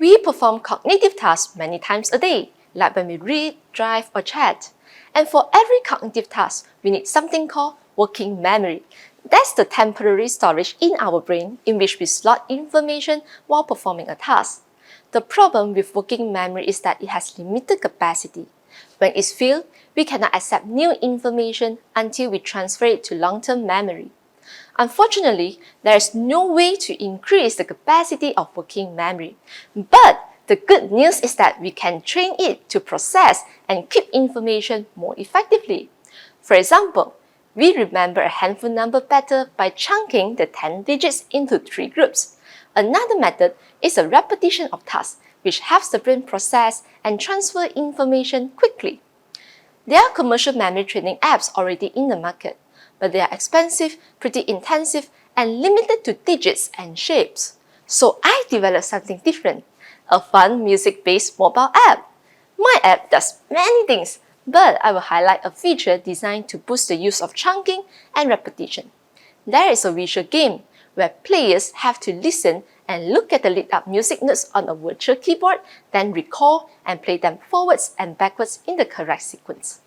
We perform cognitive tasks many times a day, like when we read, drive, or chat. And for every cognitive task, we need something called working memory. That's the temporary storage in our brain in which we slot information while performing a task. The problem with working memory is that it has limited capacity. When it's filled, we cannot accept new information until we transfer it to long-term memory. Unfortunately, there is no way to increase the capacity of working memory. But the good news is that we can train it to process and keep information more effectively. For example, we remember a handful number better by chunking the 10 digits into 3 groups. Another method is a repetition of tasks, which helps the brain process and transfer information quickly. There are commercial memory training apps already in the market, but they are expensive, pretty intensive, and limited to digits and shapes. So I developed something different, a fun music-based mobile app. My app does many things, but I will highlight a feature designed to boost the use of chunking and repetition. There is a visual game where players have to listen and look at the lit-up music notes on a virtual keyboard, then recall and play them forwards and backwards in the correct sequence.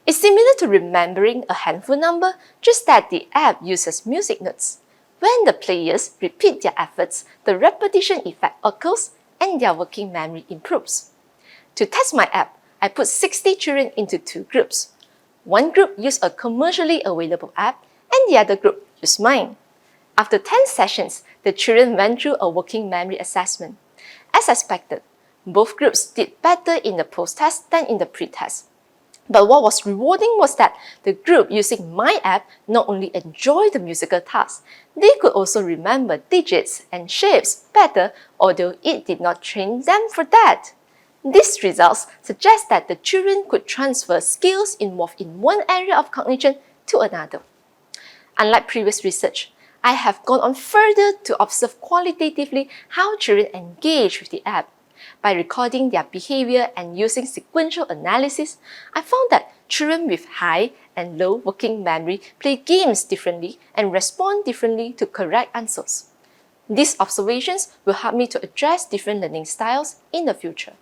It's similar to remembering a handful number, just that the app uses music notes. When the players repeat their efforts, the repetition effect occurs and their working memory improves. To test my app, I put 60 children into 2 groups. One group used a commercially available app and the other group used mine. After 10 sessions, the children went through a working memory assessment. As expected, both groups did better in the post-test than in the pre-test. But what was rewarding was that the group using my app not only enjoyed the musical task, they could also remember digits and shapes better, although it did not train them for that. These results suggest that the children could transfer skills involved in one area of cognition to another. Unlike previous research, I have gone on further to observe qualitatively how children engage with the app. By recording their behavior and using sequential analysis, I found that children with high and low working memory play games differently and respond differently to correct answers. These observations will help me to address different learning styles in the future.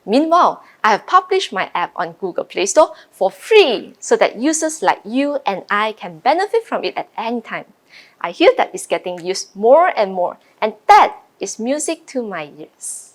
Meanwhile, I have published my app on Google Play Store for free so that users like you and I can benefit from it at any time. I hear that it's getting used more and more, and that is music to my ears.